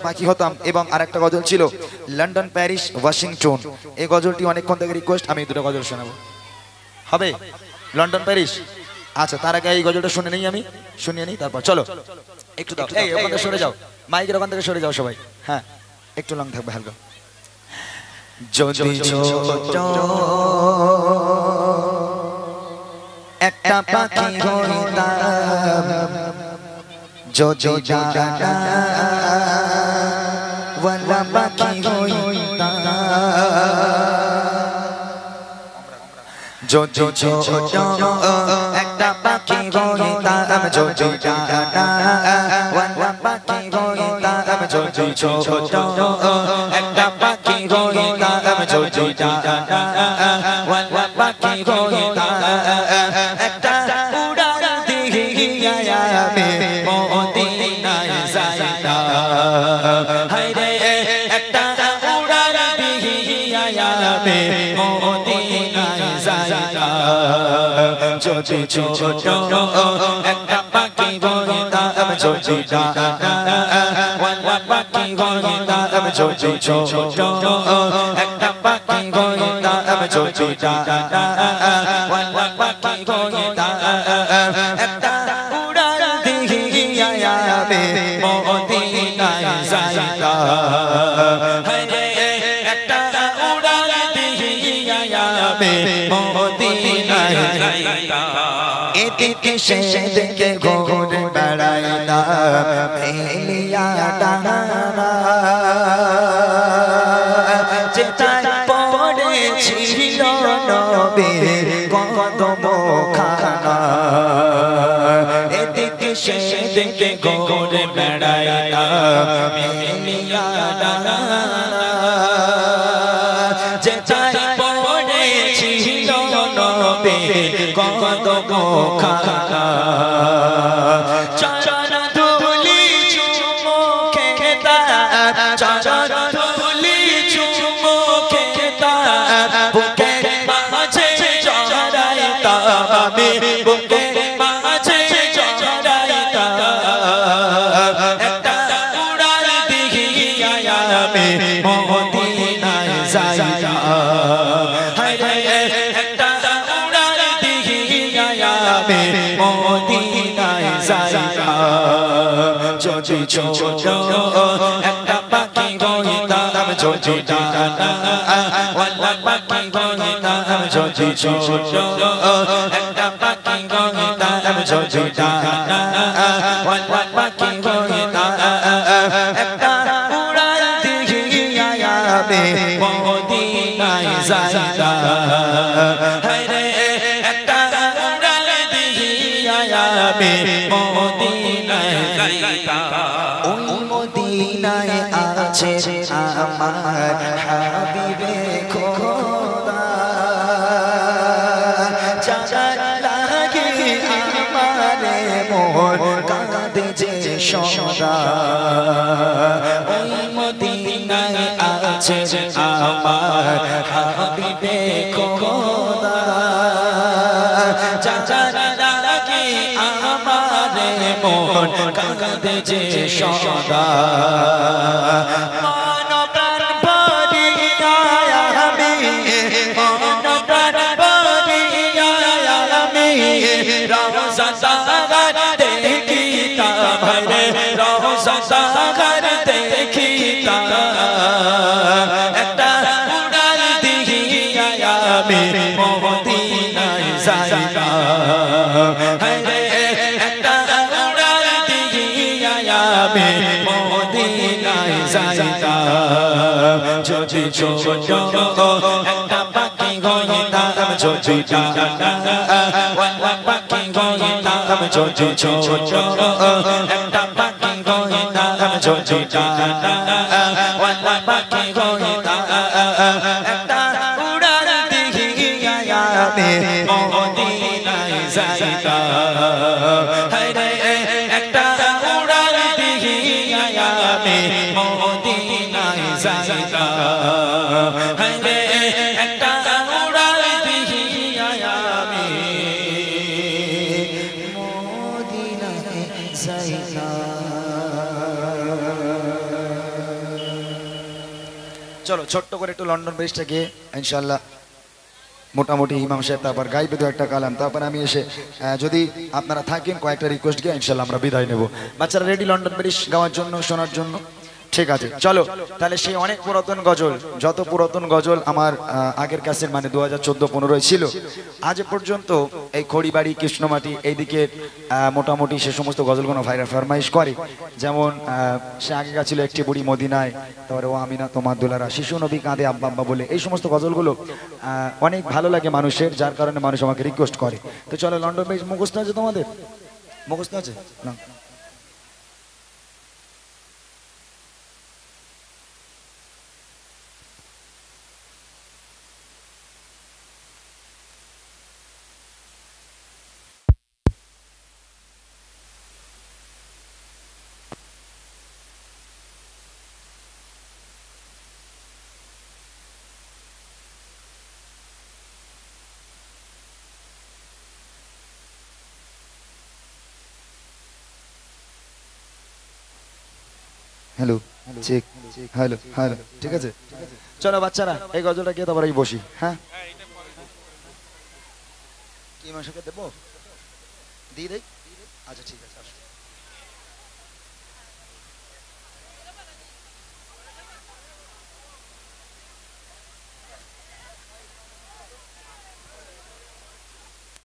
পাখি হতাম। এবং আরেকটা গজল ছিল লন্ডন, প্যারিস, ওয়াশিংটন। এই গজলটি অনেকক্ষণ থেকে রিকোয়েস্ট, আমি দুটো গজল শোনাবো। হবে লন্ডন, প্যারিস? আচ্ছা, তার আগে এই গজলটা শুনে নিই, আমি শুনিয়ে নিই, তারপর চলো একটু দাও। এই ওখান থেকে সরে যাও, মাইকের ওখান থেকে সরে যাও সবাই। হ্যাঁ, একটু লং থাকবে হালকা। যদি ছোট একটা পাখি হইতাম, যদি ডানাওয়ালা পাখি হইতাম, যদি ছোট একটা পাখি হইতাম, যদি ডানাওয়ালা পাখি হইতাম, যদি ছোট একটা পাখি হইতাম, যদি ডানাওয়ালা পাখি হইতাম, একটা উড়াল দিয়া আমি মদিনায় যাইতাম। হায়রে একটা উড়াল দিয়া আমি মদিনায় যাইতাম। যদি ছোট একটা পাখি হইতাম, যদি ডানাওয়ালা পাখি হইতাম, যদি ছোট একটা পাখি হইতাম, যদি ডানাওয়ালা পাখি হইতাম, একটা উড়াল দিয়া আমি মদিনায় যাইতাম। হায়রে একটা উড়াল দিয়া আমি মদিনায় যাইতাম। এদিকে সেদিকে ঘুরে বেড়াইতাম, মেলিয়া ডানা যেটায় পড়েছিল নবীর কদমখানা। এদিকে সেদিকে ঘুরে বেড়াইতাম, মেলিয়া ডানা যেটায় পড়েছিল নবীর কদমখানা। চরণ ধুলি চুমো খেতাম, চরণ ধুলি চুমো খেতাম, বুকের মাঝে জড়াইতাম আমি, বুকের মাঝে জড়াইতাম। একটা উড়াল দিয়া আমি মদিনায় যাইতাম। হায়রে একটা উড়াল দিয়া আমি মদিনায় যাইতাম। যদি ছোট একটা পাখি হইতাম, যদি ডানাওয়ালা পাখি হইতাম, যদি ছোট একটা পাখি হইতাম, যদি ডানাওয়ালা পাখি হইতাম, একটা উড়াল দিয়া আমি মদিনায় যাইতাম। হায়রে একটা উড়াল দিয়া আমি মদিনায় যাইতাম। ওই মদিনায় আছে আমার হাবিবে খোদা, যার লাগি আমারে মন কাঁদে যে সদা। ওই মদিনায় আছে আমার হাবিবে খোদা, যার লাগি আমারে মন কাঁদে যে সদা। মন প্রাণ ভরিয়া আমি, মন প্রাণ ভরিয়া আমি রওজা সাগর দেখিতাম, হায়রে রওজা সাগর দেখিতাম। একটা উড়াল দিয়া আমি মদিনায় যাইতাম। হায়রে একটা উড়াল দিয়া আমি মদিনায় যাইতাম। যদি ছোট একটা পাখি হইতাম, যদি ডানাওয়ালা পাখি হইতাম, যদি ছোট একটা পাখি হইতাম, যদি ডানাওয়ালা পাখি হইতাম, একটা উড়াল দিয়া আমি মদিনায় যাইতাম। হায়রে একটা উড়াল দিয়া আমি মদিনায় যাইতাম। হায়রে একটা উড়াল দিয়া আমি মদিনায় যাইতাম। চলো ছোট্ট করে একটু লন্ডন ব্রিজটা গিয়ে ইনশাল্লাহ মোটামুটি ইমাম সাহেব তারপর গাইবে দু একটা কালাম, তারপর আমি এসে যদি আপনারা থাকেন কয়েকটা রিকোয়েস্ট গিয়ে ইনশাল্লাহ আমরা বিদায় নেব। বাচ্চারা রেডি লন্ডন ব্রিজ গাওয়ার জন্য, শোনার জন্য? ঠিক আছে, চলো তাহলে সেই অনেক পুরাতন গজল, যত পুরাতন গজল আমার আগের কাছের মানে 2014-15 ছিল আজ পর্যন্ত এই খড়িবাড়ি কৃষ্ণমাটি এইদিকে মোটামুটি সে সমস্ত গজলগুলো ভাইরা ফরমাইশ করে। যেমন সে আগেকার ছিল একটি বুড়ি মদিনায়, তারপরে ও আমিনা তোমার দুলারা, শিশু নবী কাঁদে আব্বা আব্বা বলে, এই সমস্ত গজলগুলো অনেক ভালো লাগে মানুষের, যার কারণে মানুষ আমাকে রিকোয়েস্ট করে। তো চলো লন্ডন ব্রিজ মুখস্থ আছে তোমাদের? মুখস্থ আছে না? হ্যালো চেক, হ্যালো হ্যালো, ঠিক আছে। চলো বাচ্চারা এই গজলটা গিয়ে তারপর এই বসি। হ্যাঁ কি মাসকে দেবো দিয়ে দেই? আচ্ছা ঠিক আছে আসো।